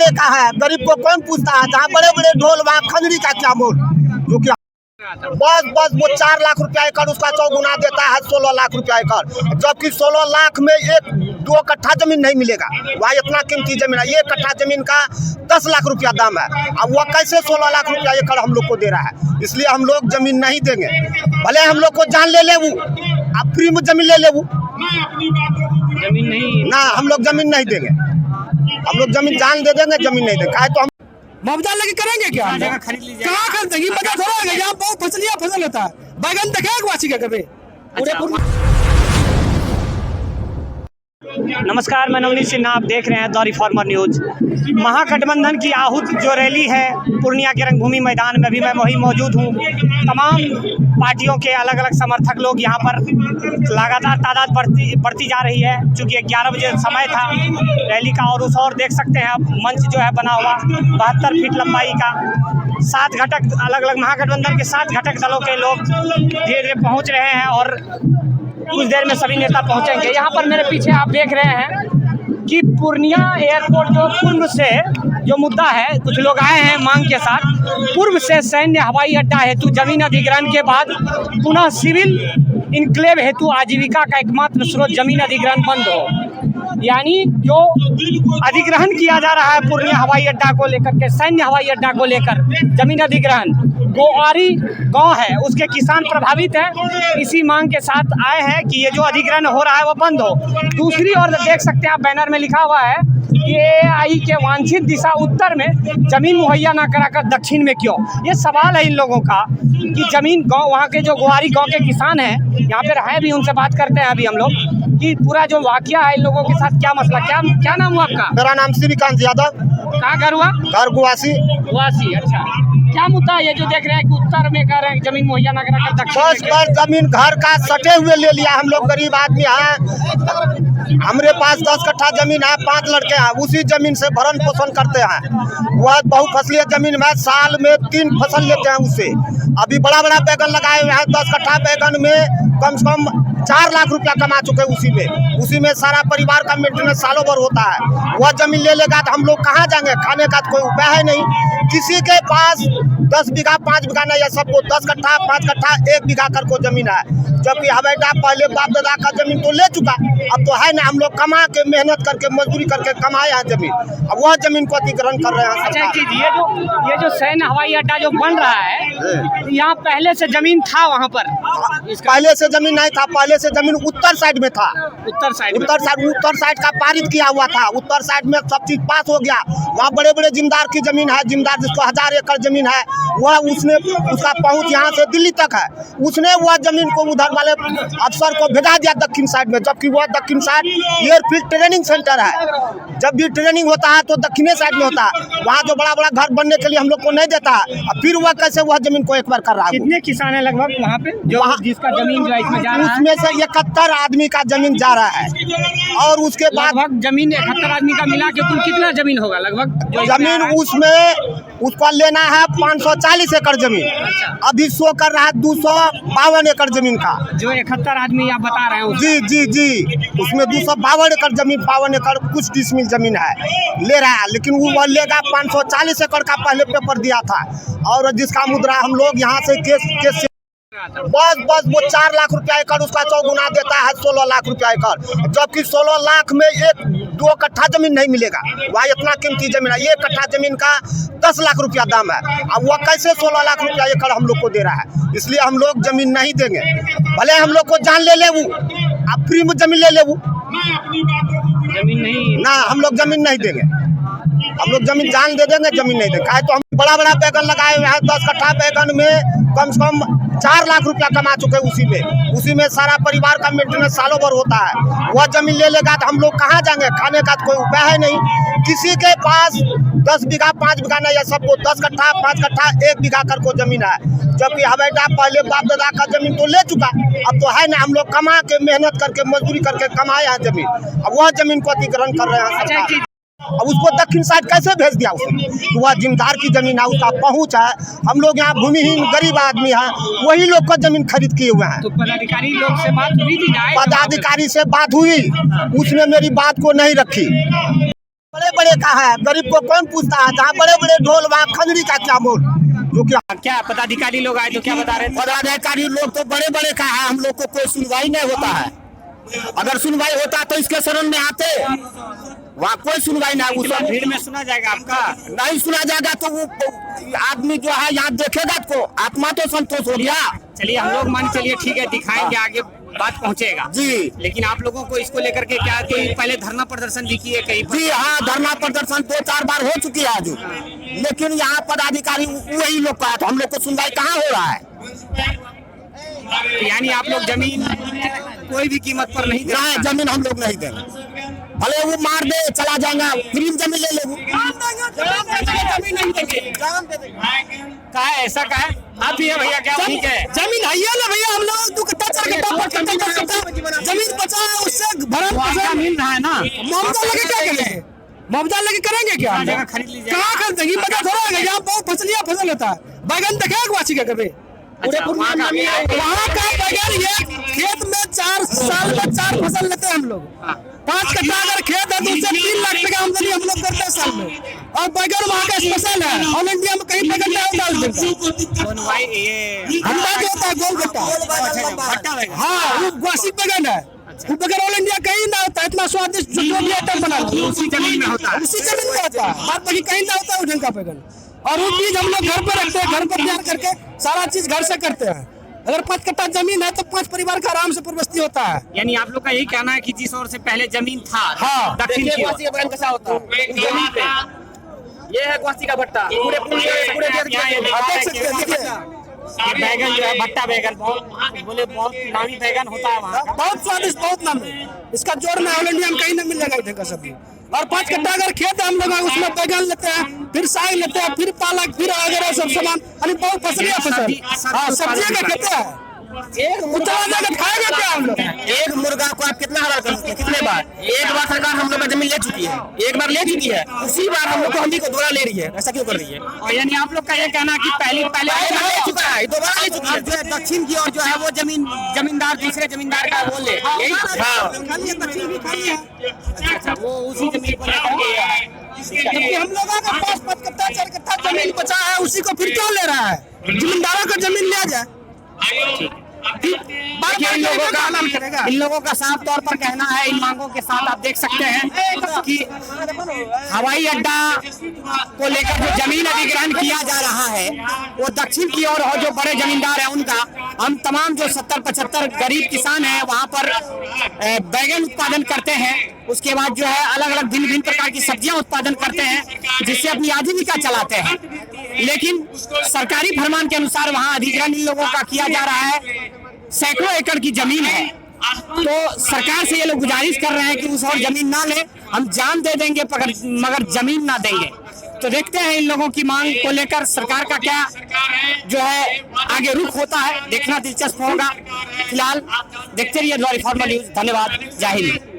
किराए का है, गरीब को कौन पूछता है। जहाँ बड़े बड़े ढोल वहाँ खंजरी का क्या मोल, जो कि बस वो 4 लाख रुपया एकड़ उसका चौगुना देता है 16 लाख रुपया एकड़, जबकि 16 लाख में 1-2 कट्ठा जमीन नहीं मिलेगा। वहाँ इतना कीमती जमीन है, 1 कट्ठा जमीन का 10 लाख रुपया दाम है। अब वह कैसे 16 लाख रुपया एकड़ हम लोग को दे रहा है। इसलिए हम लोग जमीन नहीं देंगे, भले हम लोग को जान ले ले वो, आप फ्री में जमीन ले ले वो, जमीन नहीं ना हम लोग जमीन नहीं देंगे। हम लोग जमीन जान दे देंगे, जमीन नहीं देंगे। तो हम मुआवजा लेके करेंगे क्या? जगह खरीद लीजिए। कहाँ खरीदेंगे? मजा थोड़ा है, यहाँ बहुत फसल होता है। बैगन देखे वासी के कभी नमस्कार, मैं नवनीत सिन्हा, आप देख रहे हैं द रिफॉर्मर न्यूज। महागठबंधन की आहूत जो रैली है पूर्णिया के रंगभूमि मैदान में भी मैं वहीं मौजूद हूँ। तमाम पार्टियों के अलग अलग समर्थक लोग यहाँ पर लगातार तादाद बढ़ती जा रही है। चूँकि 11 बजे समय था रैली का, और उस और देख सकते हैं आप मंच जो है बना हुआ 72 फीट लंबाई का। 7 घटक अलग अलग महागठबंधन के 7 घटक दलों के लोग धीरे धीरे पहुँच रहे हैं और कुछ देर में सभी नेता पहुंचेंगे। यहाँ पर मेरे पीछे आप देख रहे हैं कि पूर्णिया एयरपोर्ट जो पूर्व से जो मुद्दा है, कुछ लोग आए हैं मांग के साथ, पूर्व से सैन्य हवाई अड्डा हेतु जमीन अधिग्रहण के बाद पुनः सिविल इनक्लेव हेतु आजीविका का एकमात्र स्रोत जमीन अधिग्रहण बंद हो। यानी जो अधिग्रहण किया जा रहा है पूर्णिया हवाई अड्डा को लेकर के, सैन्य हवाई अड्डा को लेकर जमीन अधिग्रहण, गोआरी गांव है उसके किसान प्रभावित हैं। इसी मांग के साथ आए हैं कि ये जो अधिग्रहण हो रहा है वो बंद हो। दूसरी ओर देख सकते हैं आप, बैनर में लिखा हुआ है कि एआई के वांछित दिशा उत्तर में जमीन मुहैया ना कराकर दक्षिण में क्यों। ये सवाल है इन लोगों का कि जमीन गांव, वहाँ के जो गोआरी गांव के किसान हैं यहाँ पे रहे भी, उनसे बात करते हैं अभी हम लोग कि पूरा जो वाकया है इन लोगों के साथ, क्या मसला, क्या नाम हुआ आपका? मेरा नाम श्रीकांत यादव। कहाँ घर हुआ? घर गुवासी। अच्छा, क्या मुद्दा है ये जो देख रहे हैं कि उत्तर में कह रहे हैं जमीन मुहैया ना कराकर दक्षिण में? 10 बार जमीन घर का सटे हुए ले लिया। हम लोग गरीब आदमी हैं, हमारे पास 10 कट्ठा जमीन है, 5 लड़के हैं, उसी जमीन से भरण पोषण करते हैं। वह बहुफसलीय जमीन में साल में 3 फसल लेते हैं उससे। अभी बड़ा बड़ा बैगन लगाए हुए हैं, 10 कट्ठा बैगन में कम से कम 4 लाख रुपया कमा चुके हैं। उसी में सारा परिवार का मेंटेनेंस सालों भर होता है। वह जमीन ले लेगा तो हम लोग कहाँ जाएंगे? खाने का तो कोई उपाय है नहीं। किसी के पास 10 बीघा 5 बीघा नहीं है, सबको 10 कट्ठा 5 कट्ठा 1 बीघा कर को जमीन है। जबकि हवाई अड्डा पहले बाप दादा का जमीन तो ले चुका, अब तो है ना। हम लोग कमा के मेहनत करके मजदूरी करके कमाए हैं जमीन, अब वह जमीन को अतिक्रमण कर रहे हैं। अच्छा, ये जो सैन्य हवाई अड्डा जो बन रहा है, यहाँ पहले से जमीन था वहाँ पर? पहले से जमीन नहीं था, पहले से जमीन उत्तर साइड में था। उत्तर साइड का पारित किया हुआ था। उत्तर साइड में सब चीज पास हो गया। वहाँ बड़े बड़े जिम्मेदार की जमीन है, जिम्मेदार जिसको 1000 एकड़ जमीन है, वह उसने उसका पहुँच यहाँ से दिल्ली तक है। उसने वह जमीन को उधर वाले अफसर को भेजा दिया दक्षिण साइड में, जबकि वह दक्षिण साइड एयरफील्ड ट्रेनिंग सेंटर है। जब भी ट्रेनिंग होता है तो दक्षिणी साइड में होता है। वहाँ जो बड़ा बड़ा घर बनने के लिए हम लोग को नहीं देता है, और फिर वह कैसे वह जमीन को एक बार कर रहा है। कितने किसान है लगभग वहाँ पे जो जिसका जमीन जो है इसमें जा रहा है? उसमें से 71 आदमी का जमीन जा रहा है। और उसके बाद लगभग जमीन 71 आदमी का मिला के कुल कितना जमीन होगा लगभग? जमीन उसमें उसको लेना है 540 एकड़ जमीन। अभी शो कर रहा है 252 एकड़ जमीन का, जो 71 आदमी आप बता रहे हैं। जी उसमें 252 एकड़ जमीन, 52 एकड़ कुछ डिसमिल जमीन है ले रहा है। लेकिन वो लेगा 540 एकड़ का पहले पेपर दिया था, और जिसका मुद्रा हम लोग यहाँ से केस बस वो 4 लाख रुपया एकड़ उसका चौगुना देता है 16 लाख रुपया एकड़, जबकि 16 लाख में 1-2 कट्ठा जमीन नहीं मिलेगा। वहाँ इतना कीमती जमीन है, 1 कट्ठा जमीन का 10 लाख रुपया दाम है। अब वह कैसे 16 लाख रुपया एकड़ हम लोग को दे रहा है। इसलिए हम लोग जमीन नहीं देंगे, भले हम लोग को जान ले ले वो, आप फ्री में जमीन ले ले वो, जमीन नहीं ना हम लोग जमीन नहीं देंगे। हम लोग जमीन जान दे देंगे, जमीन नहीं देंगे। तो हम बड़ा बड़ा बैगन लगाए हुए हैं, 10 कट्ठा बैगन में कम से कम 4 लाख रुपया कमा चुके हैं। उसी में सारा परिवार का मेंटेनेंस सालों भर होता है। वह जमीन ले लेगा तो हम लोग कहाँ जाएंगे? खाने का तो कोई उपाय है नहीं। किसी के पास 10 बीघा 5 बीघा नहीं है, सबको 10 कट्ठा 5 कट्ठा 1 बीघा कर को जमीन है। जबकि हवाई अड्डा पहले बाप दादा का जमीन तो ले चुका, अब तो है ना। हम लोग कमा के मेहनत करके मजदूरी करके कमाए हैं जमीन, अब वह जमीन को अतिक्रमण कर रहे हैं। अब उसको दक्षिण साइड कैसे भेज दिया उसने? तो वह जिम्मेदार की जमीन है, उसका पहुंच है। हम लोग यहाँ भूमिहीन गरीब आदमी हैं, वही लोग को जमीन खरीद किए हुए हैं। तो पदाधिकारी लोग से बात हुई थी? पदाधिकारी से बात हुई, उसने मेरी बात को नहीं रखी। बड़े बड़े का है, गरीब को कौन पूछता है? जहाँ बड़े बड़े ढोल वहाँ खंजरी का क्या मोल? जो क्या क्या पदाधिकारी लोग आए तो क्या बता रहे थे? पदाधिकारी लोग तो बड़े बड़े का है, हम लोग को कोई सुनवाई नहीं होता है। अगर सुनवाई होता तो इसके शरण में आते, वहाँ कोई सुनवाई नहीं। उस भीड़ में सुना जाएगा आपका? नहीं सुना जाएगा तो वो आदमी जो है यहाँ देखेगा तो आत्मा तो संतोष हो गया। चलिए हम लोग मान चलिए ठीक है, दिखाएंगे, आगे बात पहुंचेगा जी। लेकिन आप लोगों को इसको लेकर के क्या कि पहले धरना प्रदर्शन भी किए कहीं पर? जी हाँ, धरना प्रदर्शन 2-4 बार हो चुकी है आज, लेकिन यहाँ पदाधिकारी वही लोग का है, तो हम लोग को सुनवाई कहाँ हो रहा है? यानी आप लोग जमीन कोई भी कीमत पर नहीं दे रहे? नहीं, जमीन हम लोग नहीं देंगे, भले वो मार दे चला जाएगा, फ्री में जमीन ले ले वो। का है ऐसा का है? आप ही है भैया, क्या ठीक है? जमीन है ना भैया, हम लोग 2 कट्टा 4 कट्टा 5 कट्टा 10 कट्टा जमीन बचा है, उससे भरण पोषण मिल रहा है ना? मुआवजा लेके क्या करेंगे? मुआवजा लेके करेंगे क्या? जगह खरीद लीजिए। कहाँ खरीदेंगे? बता थोड़ा है, यहाँ बहुत फसल होता है। बैगन देखे एक वाची का कभी? वहाँ का बैगन ये खेत में 4 साल में 4 फसल लेते हैं हम लोग। 5 कट्टा अगर खेत है तो उससे 3 लाख टका आमदनी हम लोग करते हैं साल में। और बैगन वहाँ का स्पेशल है, ऑल इंडिया में कहीं बैगन नहीं डाल देता। अंडा जो होता है गोल गट्टा, हाँ वो वार्षिक बैगन है। वो बैगन ऑल इंडिया कहीं ना होता है, इतना स्वादिष्ट जो भी आइटम बना उसी जमीन में होता है, उसी जमीन में होता है। बात बाकी कहीं ना होता है वो ढंग का बैगन। और वो चीज हम लोग घर पे रखते हैं, घर पर तैयार करके सारा चीज घर से करते हैं। अगर 5 कट्टा जमीन है तो 5 परिवार का आराम से पूर्वस्ती होता है। यानी आप लोग का यही कहना है कि जिस ओर से पहले जमीन था, हाँ। दक्षिण की ओर, कैसा होता है जमीन पे ये है ग्वासी का भट्टा, पूरे ये बैगन जो है भट्टा बैगन, बहुत नामी बैगन होता है वहाँ का। बहुत स्वादिष्ट, बहुत नामी। इसका जोड़ में ऑल इंडिया में कहीं नहीं मिलेगा इधर का सब्जी। और 5 कट्टा अगर खेत है हम लोग उसमें बैगन लेते हैं, फिर साग लेते हैं, फिर पालक, फिर वगैरह सब सामान, यानी बहुत फसलियाँ फसल। हाँ, सब्जियाँ का खेते हैं। एक खाएगा क्या हम लोग? एक मुर्गा को आप कितना हजार कर सकते हैं? कितने बार? एक बार सरकार हम लोग का जमीन ले चुकी है, एक बार ले चुकी है, उसी बार हम लोग को हंडी को दोबारा ले रही है। ऐसा क्यों कर रही है? और यानी आप लोग का ये कहना कि पहले ले चुका है, दोबारा ले चुकी है। जो है दक्षिण की ओर जो है वो जमींदार दूसरे जमींदार का वो ले, यही दक्षिण भी खाली है, अच्छा, वो उसी जमीन को लेकर के क्योंकि हम लोगों का 5 कट्टा 4 कट्टा जमीन बचा है, उसी को फिर क्यों ले रहा है? जमींदारों को जमीन लिया जाए। इन लोगों का साफ तौर पर कहना है, इन मांगों के साथ आप देख सकते हैं कि हवाई अड्डा को लेकर जो जमीन अधिग्रहण किया जा रहा है वो दक्षिण की ओर हो, जो बड़े जमींदार हैं उनका। हम तमाम जो 70-75 गरीब किसान हैं वहाँ पर बैगन उत्पादन करते हैं, उसके बाद जो है अलग अलग भिन्न प्रकार की सब्जियां उत्पादन करते हैं, जिससे अपनी आजीविका चलाते हैं। लेकिन सरकारी फरमान के अनुसार वहाँ अधिग्रहण इन लोगों का किया जा रहा है। सैकड़ों एकड़ की जमीन है, तो सरकार से ये लोग गुजारिश कर रहे हैं कि उस और जमीन ना ले, हम जान दे देंगे मगर जमीन ना देंगे। तो देखते हैं इन लोगों की मांग को लेकर सरकार का क्या जो है आगे रुख होता है, देखना दिलचस्प होगा। फिलहाल देखते रहिए द रिफॉर्मर न्यूज। धन्यवाद, जय हिंद।